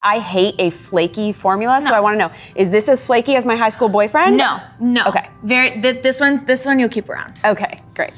I hate a flaky formula, so I want to know, is this as flaky as my high school boyfriend? No. Okay. This one you'll keep around. Okay, great.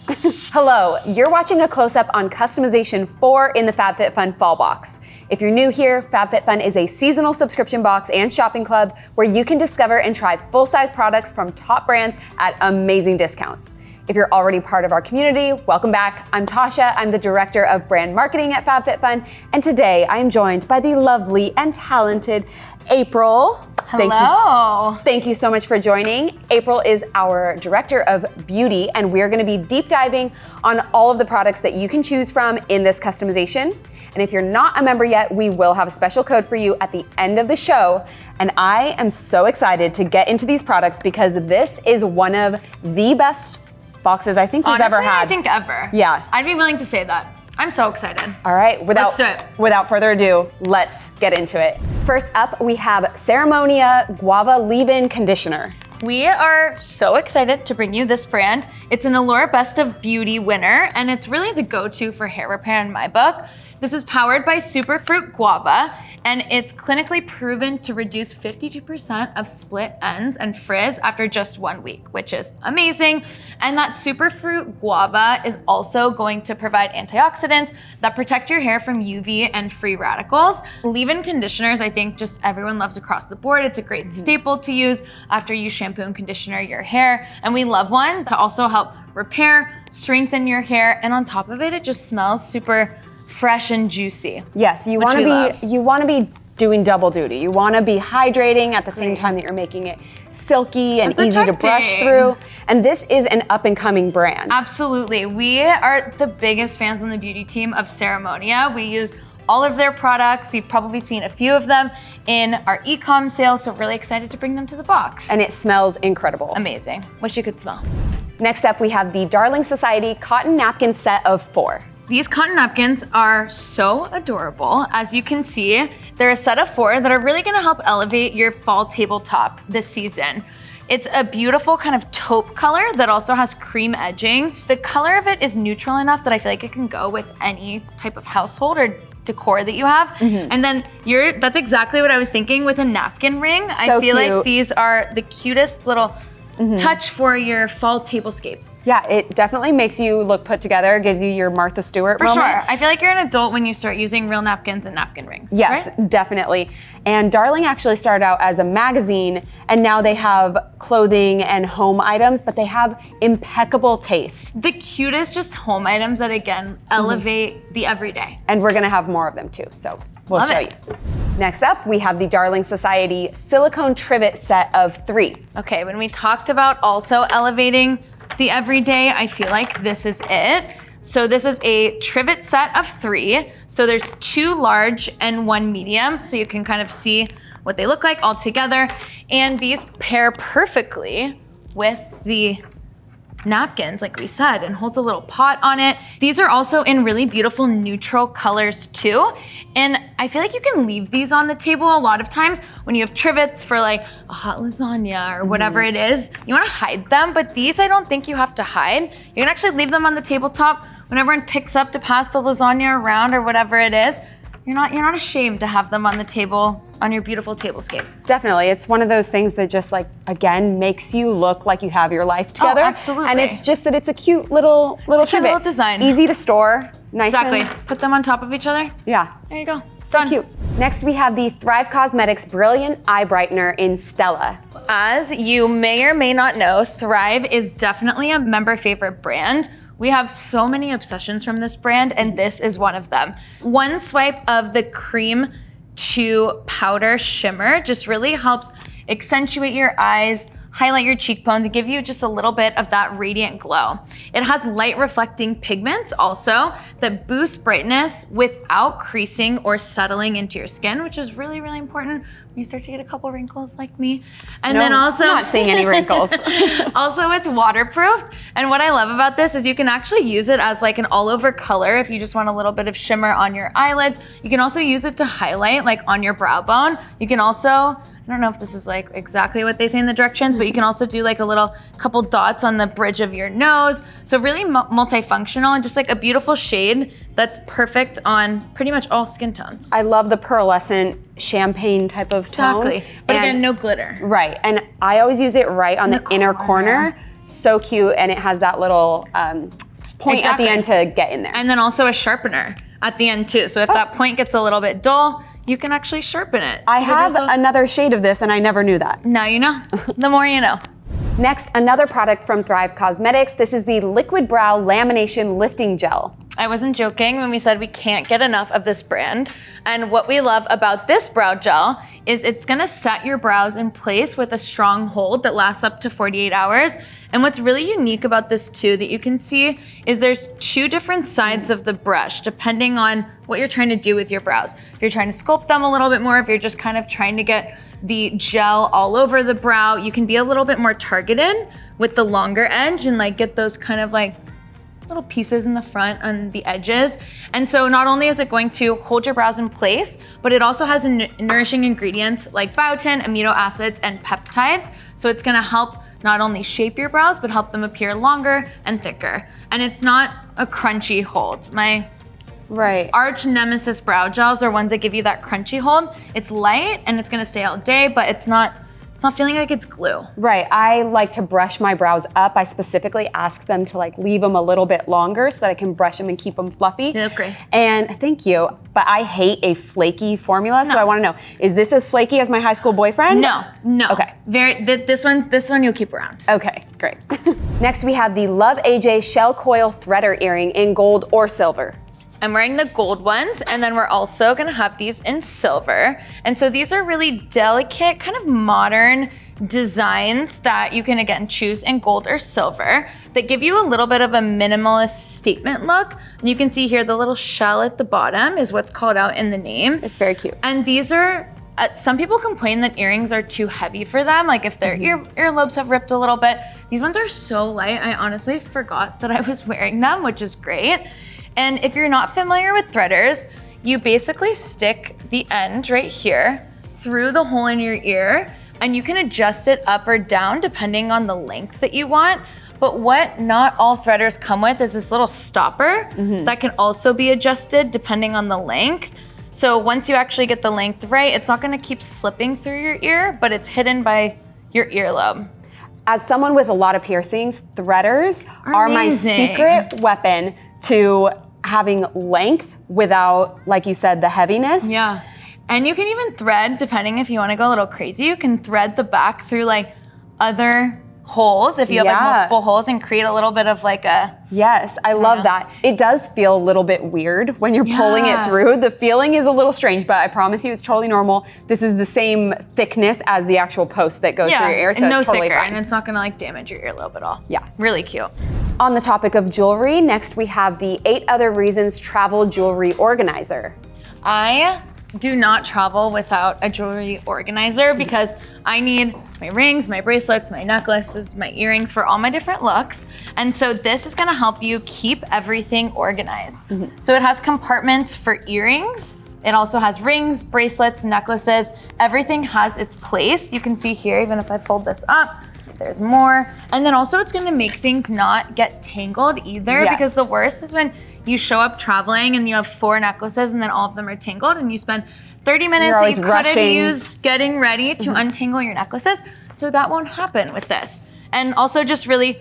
Hello, you're watching a close-up on customization 4 in the FabFitFun Fall Box. If you're new here, FabFitFun is a seasonal subscription box and shopping club where you can discover and try full-size products from top brands at amazing discounts. If you're already part of our community, welcome back. I'm Tasha. I'm the Director of Brand Marketing at FabFitFun, and today I am joined by the lovely and talented April. Hello. Thank you so much for joining. April is our Director of Beauty, and we're gonna be deep diving on all of the products that you can choose from in this customization. And if you're not a member yet, we will have a special code for you at the end of the show. And I am so excited to get into these products because this is one of the best boxes I think we've ever had. I think ever. Yeah. I'd be willing to say that. I'm so excited. All right, let's do it. Without further ado, let's get into it. First up, we have Ceremonia Guava Leave-In Conditioner. We are so excited to bring you this brand. It's an Allure Best of Beauty winner, and it's really the go-to for hair repair in my book. This is powered by Superfruit Guava, and it's clinically proven to reduce 52% of split ends and frizz after just 1 week, which is amazing. And that Superfruit Guava is also going to provide antioxidants that protect your hair from UV and free radicals. Leave-in conditioners, I think just everyone loves across the board. It's a great staple to use after you shampoo and conditioner your hair. And we love one to also help repair, strengthen your hair. And on top of it, it just smells super fresh and juicy. Yes, you want to be doing double duty. You want to be hydrating at the same time that you're making it silky and easy to brush through. And this is an up and coming brand. Absolutely. We are the biggest fans on the beauty team of Ceremonia. We use all of their products. You've probably seen a few of them in our e-com sales, so really excited to bring them to the box. And it smells incredible. Amazing. Wish you could smell. Next up, we have the Darling Society Cotton Napkin Set of 4. These cotton napkins are so adorable. As you can see, they're a set of 4 that are really gonna help elevate your fall tabletop this season. It's a beautiful kind of taupe color that also has cream edging. The color of it is neutral enough that I feel like it can go with any type of household or decor that you have. And then that's exactly what I was thinking with a napkin ring. So I feel cute. like these are the cutest little touch for your fall tablescape. Yeah, it definitely makes you look put together, gives you your Martha Stewart moment. For sure. I feel like you're an adult when you start using real napkins and napkin rings. Yes, right? definitely. And Darling actually started out as a magazine, and now they have clothing and home items, but they have impeccable taste. The cutest just home items that, again, elevate the everyday. And we're gonna have more of them too, so we'll Love show it. you. Next up, we have the Darling Society Silicone Trivet Set of 3. Okay, when we talked about also elevating the everyday, I feel like this is it. So this is a trivet set of 3. So there's 2 large and 1 medium. So you can kind of see what they look like all together. And these pair perfectly with the napkins, like we said, and holds a little pot on it. These are also in really beautiful neutral colors too. And I feel like you can leave these on the table a lot of times when you have trivets for like a hot lasagna or whatever it is. You wanna hide them, but these I don't think you have to hide. You can actually leave them on the tabletop when everyone picks up to pass the lasagna around or whatever it is. You're not ashamed to have them on the table on your beautiful tablescape. Definitely, it's one of those things that just like, again, makes you look like you have your life together. Oh, absolutely. And it's just that it's a cute little trivet. Cute little design. Easy to store, nice. Exactly, put them on top of each other. Yeah. There you go. So cute. Next, we have the Thrive Causemetics Brilliant Eye Brightener in Stella. As you may or may not know, Thrive is definitely a member favorite brand. We have so many obsessions from this brand, and this is one of them. One swipe of the cream to powder shimmer just really helps accentuate your eyes, highlight your cheekbones, and give you just a little bit of that radiant glow. It has light reflecting pigments also that boost brightness without creasing or settling into your skin, which is really, really important when you start to get a couple wrinkles like me. And then also, I'm not seeing any wrinkles. Also, it's waterproof. And what I love about this is you can actually use it as like an all over color if you just want a little bit of shimmer on your eyelids. You can also use it to highlight like on your brow bone. You can also I don't know if this is like exactly what they say in the directions, but you can also do like a little couple dots on the bridge of your nose. So really multifunctional and just like a beautiful shade that's perfect on pretty much all skin tones. I love the pearlescent champagne type of tone. Exactly, but again, no glitter. Right, and I always use it right on the inner corner. So cute, and it has that little point at the end to get in there. And then also a sharpener at the end too. So if that point gets a little bit dull, you can actually sharpen it. I have another shade of this and I never knew that. Now you know. The more you know. Next, another product from Thrive Causemetics. This is the Liquid Brow Lamination Lifting Gel. I wasn't joking when we said we can't get enough of this brand. And what we love about this brow gel is it's gonna set your brows in place with a strong hold that lasts up to 48 hours. And what's really unique about this too that you can see is there's 2 different sides of the brush depending on what you're trying to do with your brows. If you're trying to sculpt them a little bit more, if you're just kind of trying to get the gel all over the brow, you can be a little bit more targeted with the longer edge and like get those kind of like little pieces in the front on the edges. And so not only is it going to hold your brows in place, but it also has nourishing ingredients like biotin, amino acids, and peptides. So it's gonna help not only shape your brows, but help them appear longer and thicker. And it's not a crunchy hold. My arch nemesis brow gels are ones that give you that crunchy hold. It's light and it's gonna stay all day, but it's not feeling like it's glue. Right, I like to brush my brows up. I specifically ask them to like leave them a little bit longer so that I can brush them and keep them fluffy. They look great. And thank you, but I hate a flaky formula, so I wanna know, is this as flaky as my high school boyfriend? No. Okay. This one you'll keep around. Okay, great. Next we have the Love AJ Shell Coil Threader Earring in gold or silver. I'm wearing the gold ones, and then we're also gonna have these in silver. And so these are really delicate, kind of modern designs that you can again choose in gold or silver that give you a little bit of a minimalist statement look. And you can see here the little shell at the bottom is what's called out in the name. It's very cute. And these are, some people complain that earrings are too heavy for them, like if their earlobes have ripped a little bit. These ones are so light, I honestly forgot that I was wearing them, which is great. And if you're not familiar with threaders, you basically stick the end right here through the hole in your ear, and you can adjust it up or down depending on the length that you want. But what not all threaders come with is this little stopper that can also be adjusted depending on the length. So once you actually get the length right, it's not gonna keep slipping through your ear, but it's hidden by your earlobe. As someone with a lot of piercings, threaders are my secret weapon to having length without, like you said, the heaviness. Yeah, and you can even thread, depending if you wanna go a little crazy, you can thread the back through like other holes if you have like multiple holes and create a little bit of like a... Yes, I love that. It does feel a little bit weird when you're pulling it through. The feeling is a little strange, but I promise you it's totally normal. This is the same thickness as the actual post that goes through your ear, so it's totally fine. And it's not gonna like damage your earlobe at all. Yeah. Really cute. On the topic of jewelry, next we have the 8 Other Reasons Travel Jewelry Organizer. I do not travel without a jewelry organizer because I need my rings, my bracelets, my necklaces, my earrings for all my different looks. And so this is gonna help you keep everything organized. So it has compartments for earrings. It also has rings, bracelets, necklaces. Everything has its place. You can see here, even if I fold this up, there's more. And then also it's gonna make things not get tangled either, because the worst is when you show up traveling and you have 4 necklaces and then all of them are tangled and you spend 30 minutes that you could have used getting ready to untangle your necklaces. So that won't happen with this. And also just really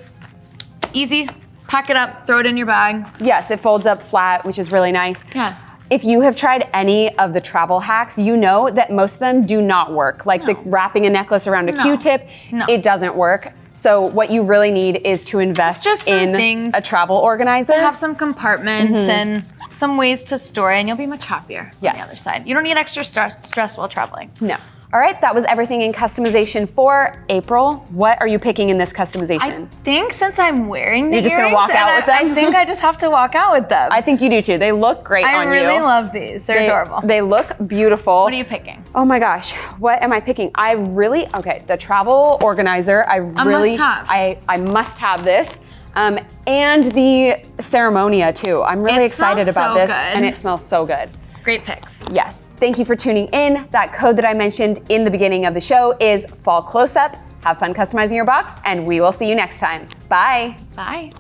easy, pack it up, throw it in your bag. Yes, it folds up flat, which is really nice. Yes. If you have tried any of the travel hacks, you know that most of them do not work. Like the wrapping a necklace around a Q-tip, it doesn't work. So what you really need is to invest in a travel organizer. Have some compartments and some ways to store it, and you'll be much happier on the other side. You don't need extra stress while traveling. No. All right, that was everything in customization for April. What are you picking in this customization? I think since I'm wearing the earrings, you're just gonna walk out with them? I think I just have to walk out with them. I think you do too. They look great on you. I really love these. They're adorable. They look beautiful. What are you picking? Oh my gosh, what am I picking? The travel organizer. I must have this. And the Ceremonia too. I'm really excited about this and it smells so good. Great picks. Yes. Thank you for tuning in. That code that I mentioned in the beginning of the show is Fall Close Up. Have fun customizing your box, and we will see you next time. Bye. Bye.